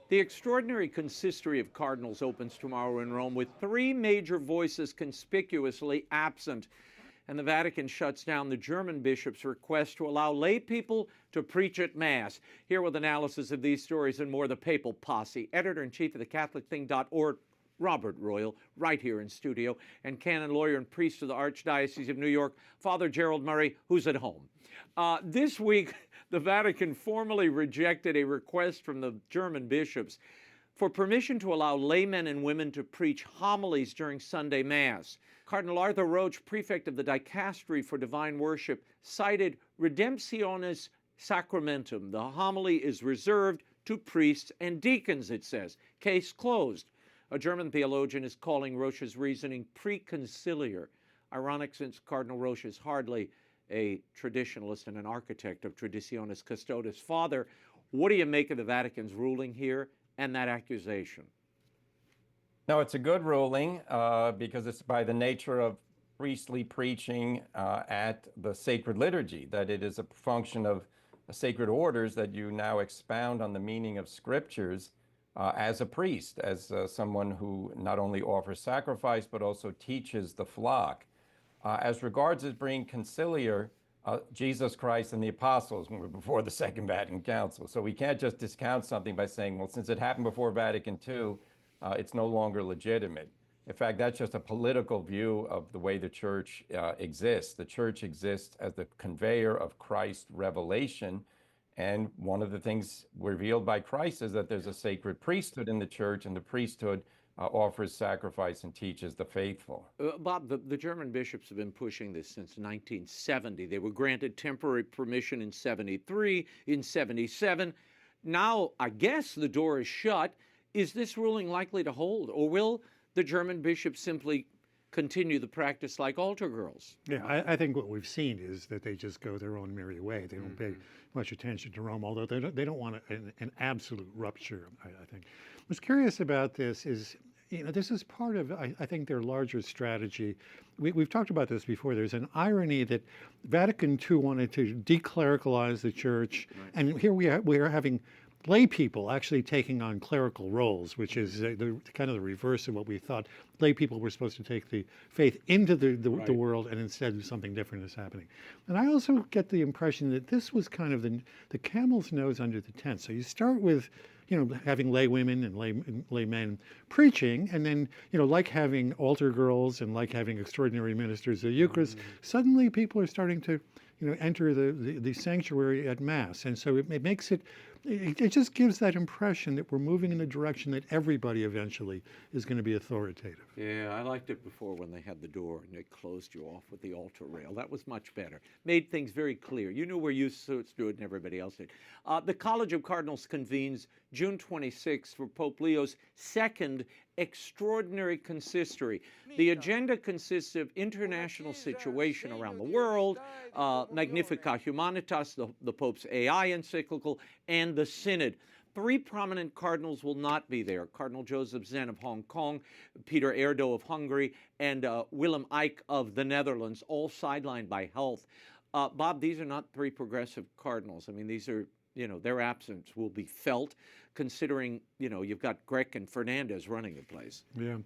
The Extraordinary Consistory of Cardinals opens tomorrow in Rome with three major voices conspicuously absent. And the Vatican shuts down the German bishop's request to allow lay people to preach at Mass. Here with analysis of these stories and more, the Papal Posse, editor-in-chief of thecatholicthing.org, Robert Royal, right here in studio, and canon, lawyer, and priest of the Archdiocese of New York, Father Gerald Murray, who's at home. This week, the Vatican formally rejected a request from the German bishops for permission to allow laymen and women to preach homilies during Sunday Mass. Cardinal Arthur Roach, prefect of the Dicastery for Divine Worship, cited Redemptionis Sacramentum. The homily is reserved to priests and deacons, it says. Case closed. A German theologian is calling Roche's reasoning preconciliar. Ironic, since Cardinal Roche is hardly a traditionalist and an architect of Traditionis Custodes. Father, what do you make of the Vatican's ruling here and that accusation? No, it's a good ruling because it's by the nature of priestly preaching at the sacred liturgy, that it is a function of sacred orders that you now expound on the meaning of scriptures as a priest, as someone who not only offers sacrifice, but also teaches the flock. As regards as being conciliar, Jesus Christ and the apostles were before the Second Vatican Council. So we can't just discount something by saying, well, since it happened before Vatican II, it's no longer legitimate. In fact, that's just a political view of the way the church exists. The church exists as the conveyor of Christ's revelation. And one of the things revealed by Christ is that there's a sacred priesthood in the church, and the priesthood offers sacrifice and teaches the faithful. Bob, the German bishops have been pushing this since 1970. They were granted temporary permission in 73, in 77. Now, I guess the door is shut. Is this ruling likely to hold, or will the German bishops simply continue the practice like altar girls? Yeah, I think what we've seen is that they just go their own merry way. They don't pay much attention to Rome, although they don't want an absolute rupture, I think. What's curious about this is, this is part of, I think, their larger strategy. We've talked about this before. There's an irony that Vatican II wanted to declericalize the church, right. And here we are having lay people actually taking on clerical roles, which is kind of the reverse of what we thought. Lay people were supposed to take the faith into the world, and instead something different is happening. And I also get the impression that this was kind of the camel's nose under the tent. So you start with, having lay women and lay men preaching, and then, like having altar girls and like having extraordinary ministers of the Eucharist, suddenly people are starting to, enter the sanctuary at Mass. And so it makes it just gives that impression that we're moving in the direction that everybody eventually is going to be authoritative. Yeah, I liked it before when they had the door and they closed you off with the altar rail. That was much better. Made things very clear. You knew where you stood and everybody else did. The College of Cardinals convenes June 26th for Pope Leo's second Extraordinary Consistory. The agenda consists of international situation around the world, Magnificat Humanitas, the Pope's AI encyclical, and the Synod. Three prominent cardinals will not be there: Cardinal Joseph Zen of Hong Kong, Peter Erdo of Hungary, and Willem Eyck of the Netherlands, all sidelined by health. Bob, these are not three progressive cardinals. I mean, these are, their absence will be felt, considering, you've got Grech and Fernandez running the place. Yeah.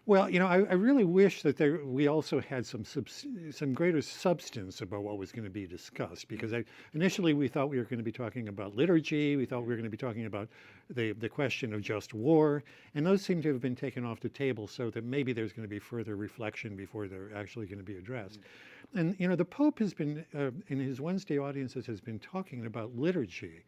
Well, I really wish that we also had some greater substance about what was going to be discussed, because initially we thought we were going to be talking about liturgy, we thought we were going to be talking about the question of just war, and those seem to have been taken off the table, so that maybe there's going to be further reflection before they're actually going to be addressed. And, the Pope has been, in his Wednesday audiences, has been talking about liturgy.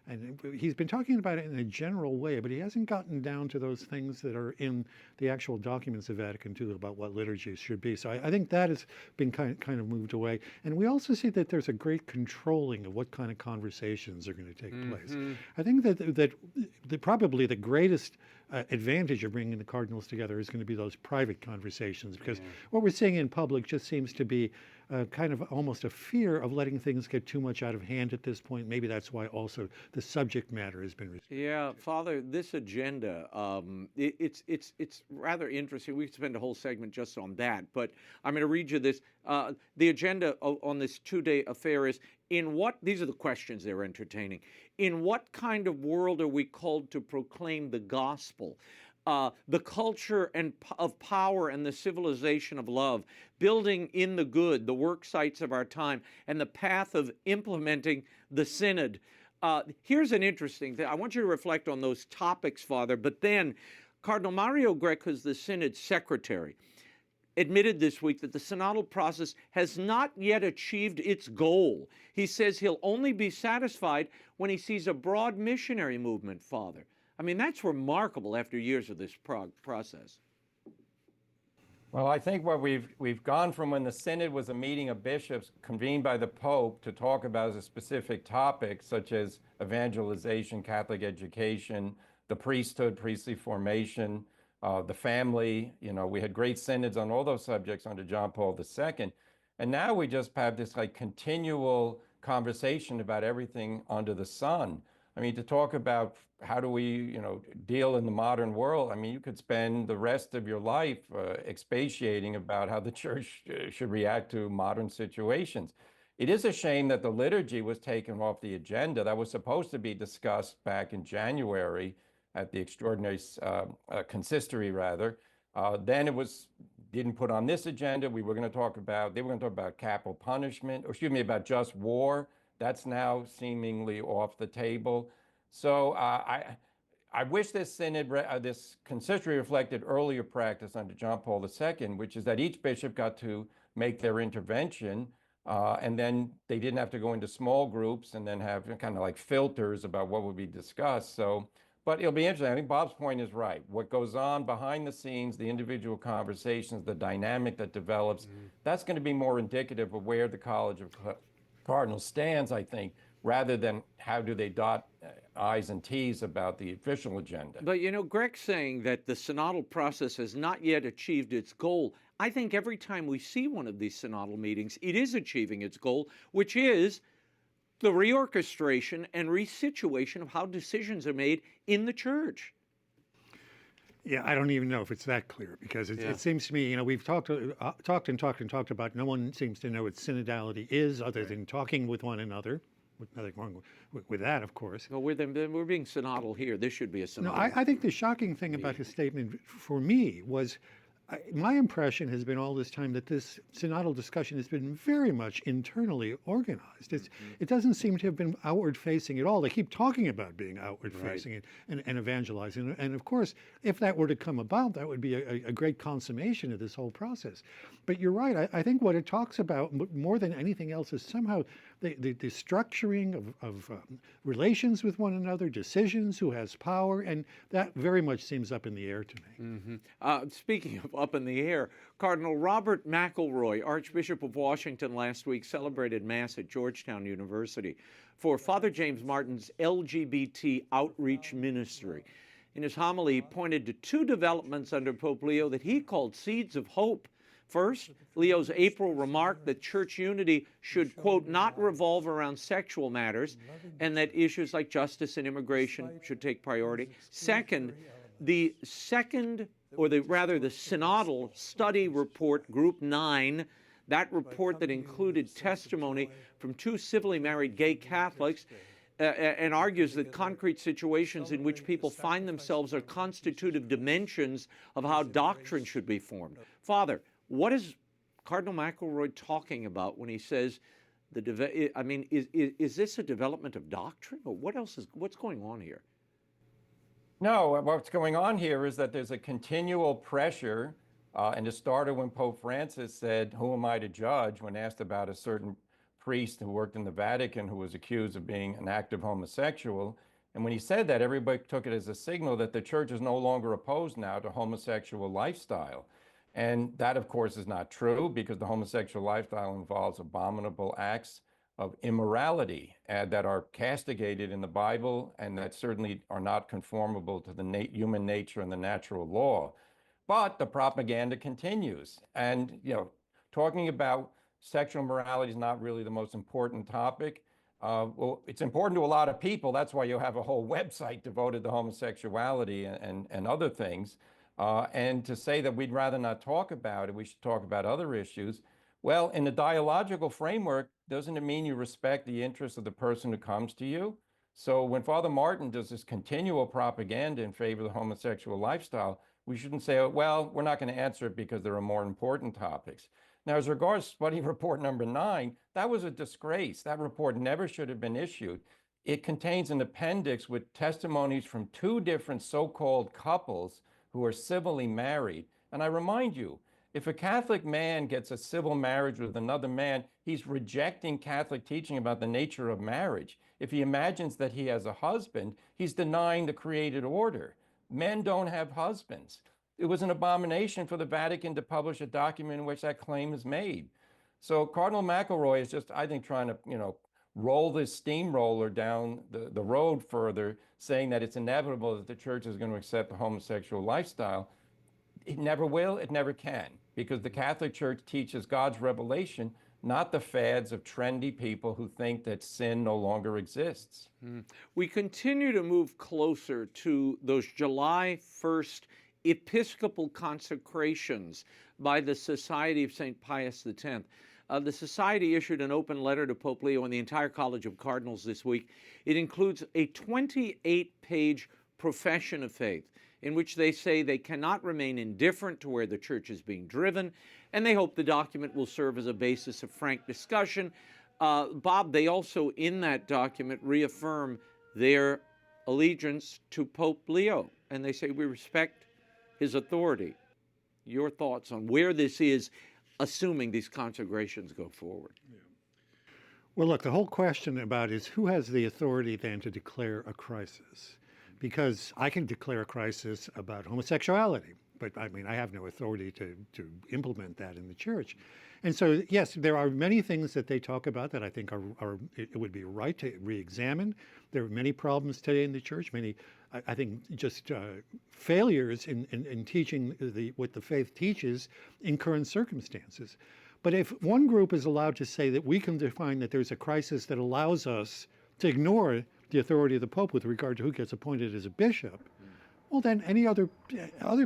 And he's been talking about it in a general way, but he hasn't gotten down to those things that are in the actual documents of Vatican II about what liturgy should be. So I think that has been kind of moved away. And we also see that there's a great controlling of what kind of conversations are going to take place. I think that probably the greatest advantage of bringing the cardinals together is going to be those private conversations, because what we're seeing in public just seems to be kind of almost a fear of letting things get too much out of hand at this point. Maybe that's why also the subject matter has been restricted. Yeah, Father, this agenda, it's rather interesting. We could spend a whole segment just on that, but I'm going to read you this. The agenda on this two-day affair is these are the questions they're entertaining. In what kind of world are we called to proclaim the gospel? The culture of power and the civilization of love, building in the good, the work sites of our time, and the path of implementing the synod. Here's an interesting thing. I want you to reflect on those topics, Father, but then Cardinal Mario Grech, who's the synod secretary, admitted this week that the synodal process has not yet achieved its goal. He says he'll only be satisfied when he sees a broad missionary movement, Father. I mean, that's remarkable after years of this process. Well, I think what we've gone from when the synod was a meeting of bishops convened by the Pope to talk about a specific topic, such as evangelization, Catholic education, the priesthood, priestly formation, the family. You know, we had great synods on all those subjects under John Paul II. And now we just have this like continual conversation about everything under the sun. I mean, to talk about how do we, deal in the modern world, I mean, you could spend the rest of your life expatiating about how the church should react to modern situations. It is a shame that the liturgy was taken off the agenda. That was supposed to be discussed back in January at the Extraordinary Consistory, rather. Then it didn't put on this agenda. They were going to talk about capital punishment, about just war. That's now seemingly off the table. So I wish this synod, this consistory reflected earlier practice under John Paul II, which is that each bishop got to make their intervention, and then they didn't have to go into small groups and then have kind of like filters about what would be discussed. So, but it'll be interesting. I think Bob's point is right. What goes on behind the scenes, the individual conversations, the dynamic that develops, that's going to be more indicative of where the College of Cardinals stands, I think, rather than how do they dot I's and T's about the official agenda. But Greg's saying that the synodal process has not yet achieved its goal. I think every time we see one of these synodal meetings, it is achieving its goal, which is the reorchestration and resituation of how decisions are made in the church. Yeah, I don't even know if it's that clear, because it seems to me, we've talked about, no one seems to know what synodality is other than talking with one another. Nothing wrong with that, of course. Well, we're being synodal here. This should be a synodal. No, I think the shocking thing about his statement for me was, my impression has been all this time that this synodal discussion has been very much internally organized. It doesn't seem to have been outward-facing at all. They keep talking about being outward-facing and evangelizing. And of course, if that were to come about, that would be a great consummation of this whole process. But you're right. I think what it talks about more than anything else is somehow the structuring of relations with one another, decisions, who has power, and that very much seems up in the air to me. Speaking of up in the air, Cardinal Robert McElroy, Archbishop of Washington, last week celebrated Mass at Georgetown University for Father James Martin's LGBT outreach ministry. In his homily, he pointed to two developments under Pope Leo that he called seeds of hope. First, Leo's April remark that church unity should, quote, not revolve around sexual matters, and that issues like justice and immigration should take priority. Second, the synodal study report, Group 9, that report that included testimony from two civilly married gay Catholics, and argues that concrete situations in which people find themselves are constitutive dimensions of how doctrine should be formed. Father, what is Cardinal McElroy talking about when he says is this a development of doctrine, or what's going on here? No, what's going on here is that there's a continual pressure, and it started when Pope Francis said, "Who am I to judge?" when asked about a certain priest who worked in the Vatican who was accused of being an active homosexual. And when he said that, everybody took it as a signal that the church is no longer opposed now to homosexual lifestyle. And that, of course, is not true, because the homosexual lifestyle involves abominable acts of immorality that are castigated in the Bible, and that certainly are not conformable to the human nature and the natural law. But the propaganda continues. And, talking about sexual morality is not really the most important topic. Well, it's important to a lot of people. That's why you have a whole website devoted to homosexuality and other things. And to say that we'd rather not talk about it, we should talk about other issues. Well, in the dialogical framework, doesn't it mean you respect the interests of the person who comes to you? So when Father Martin does this continual propaganda in favor of the homosexual lifestyle, we shouldn't say, oh, well, we're not going to answer it because there are more important topics. Now, as regards study report number 9, that was a disgrace. That report never should have been issued. It contains an appendix with testimonies from 2 different so-called couples who are civilly married. And I remind you, if a Catholic man gets a civil marriage with another man, he's rejecting Catholic teaching about the nature of marriage. If he imagines that he has a husband, he's denying the created order. Men don't have husbands. It was an abomination for the Vatican to publish a document in which that claim is made. So Cardinal McElroy is just, I think, trying to, roll this steamroller down the road further, saying that it's inevitable that the church is going to accept the homosexual lifestyle. It never will, it never can, because the Catholic Church teaches God's revelation, not the fads of trendy people who think that sin no longer exists. We continue to move closer to those July 1st Episcopal consecrations by the Society of St. Pius X. The Society issued an open letter to Pope Leo and the entire College of Cardinals this week. It includes a 28-page profession of faith in which they say they cannot remain indifferent to where the church is being driven, and they hope the document will serve as a basis of frank discussion. Bob, they also in that document reaffirm their allegiance to Pope Leo, and they say we respect his authority. Your thoughts on where this is, assuming these consecrations go forward? Yeah. Well, look, the whole question about is who has the authority then to declare a crisis? Because I can declare a crisis about homosexuality, but I mean, I have no authority to implement that in the church. And so, yes, there are many things that they talk about that I think it would be right to re-examine. There are many problems today in the church, many, I think, just failures in teaching what the faith teaches in current circumstances. But if one group is allowed to say that we can define that there's a crisis that allows us to ignore the authority of the Pope with regard to who gets appointed as a bishop, well, then any other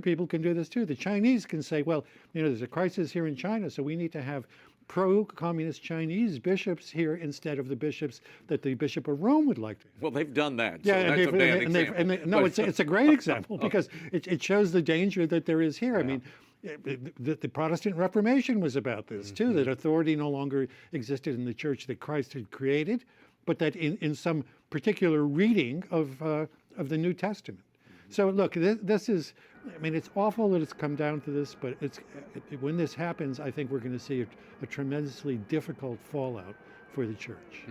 people can do this too. The Chinese can say, well, there's a crisis here in China, so we need to have pro-communist Chinese bishops here instead of the bishops that the Bishop of Rome would like to have. Well, they've done that. Yeah, so and that's a bad example. No, it's a great example because it shows the danger that there is here. Yeah. I mean, the Protestant Reformation was about this too, that authority no longer existed in the church that Christ had created, but that in some particular reading of the New Testament. So look, this is, I mean, it's awful that it's come down to this, but when this happens, I think we're going to see a tremendously difficult fallout for the church.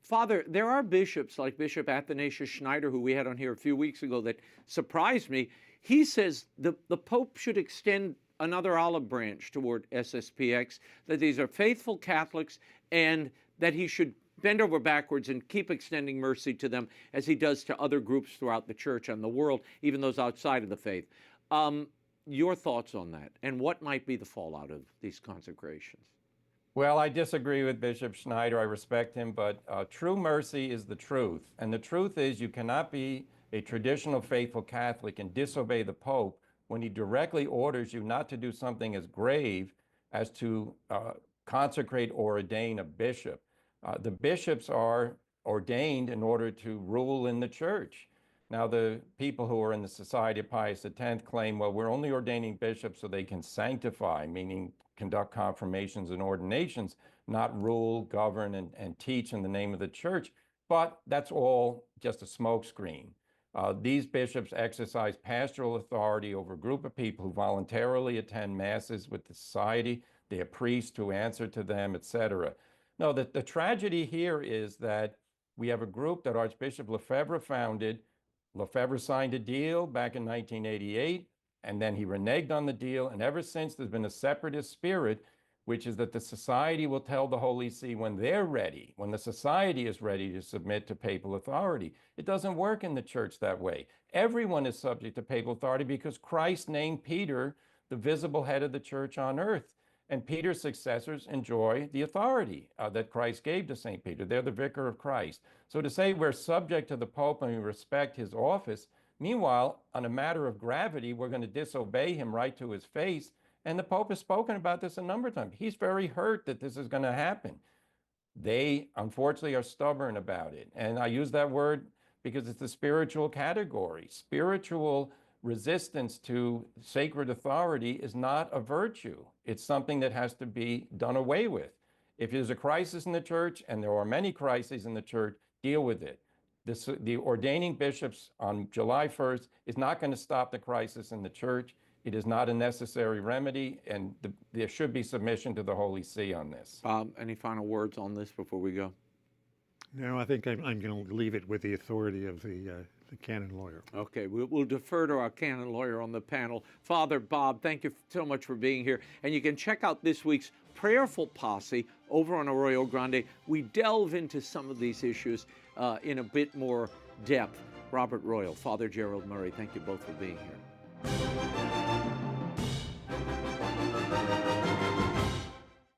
Father, there are bishops like Bishop Athanasius Schneider, who we had on here a few weeks ago, that surprised me. He says the Pope should extend another olive branch toward SSPX, that these are faithful Catholics, and that he should bend over backwards and keep extending mercy to them as he does to other groups throughout the church and the world, even those outside of the faith. Your thoughts on that, and what might be the fallout of these consecrations? Well, I disagree with Bishop Schneider. I respect him, but true mercy is the truth. And the truth is you cannot be a traditional faithful Catholic and disobey the Pope when he directly orders you not to do something as grave as to consecrate or ordain a bishop. The bishops are ordained in order to rule in the church. Now, the people who are in the Society of Pius X claim, well, we're only ordaining bishops so they can sanctify, meaning conduct confirmations and ordinations, not rule, govern, and teach in the name of the church. But that's all just a smokescreen. These bishops exercise pastoral authority over a group of people who voluntarily attend masses with the society. They have priests who answer to them, etc. No, the tragedy here is that we have a group that Archbishop Lefebvre founded. Lefebvre signed a deal back in 1988, and then he reneged on the deal. And ever since, there's been a separatist spirit, which is that the society will tell the Holy See when they're ready, when the society is ready to submit to papal authority. It doesn't work in the church that way. Everyone is subject to papal authority because Christ named Peter the visible head of the church on earth. And Peter's successors enjoy the authority that Christ gave to St. Peter. They're the vicar of Christ. So to say we're subject to the Pope and we respect his office, meanwhile, on a matter of gravity, we're going to disobey him right to his face. And the Pope has spoken about this a number of times. He's very hurt that this is going to happen. They unfortunately are stubborn about it. And I use that word because it's a spiritual category. Spiritual resistance to sacred authority is not a virtue. It's something that has to be done away with. If there's a crisis in the church, and there are many crises in the church, deal with it. The ordaining bishops on July 1st is not going to stop the crisis in the church. It is not a necessary remedy, and there should be submission to the Holy See on this. Bob, any final words on this before we go? No, I think I'm going to leave it with the authority of the canon lawyer. Okay, we'll defer to our canon lawyer on the panel. Father Bob, thank you so much for being here. And you can check out this week's Prayerful Posse over on Arroyo Grande. We delve into some of these issues in a bit more depth. Robert Royal, Father Gerald Murray, thank you both for being here.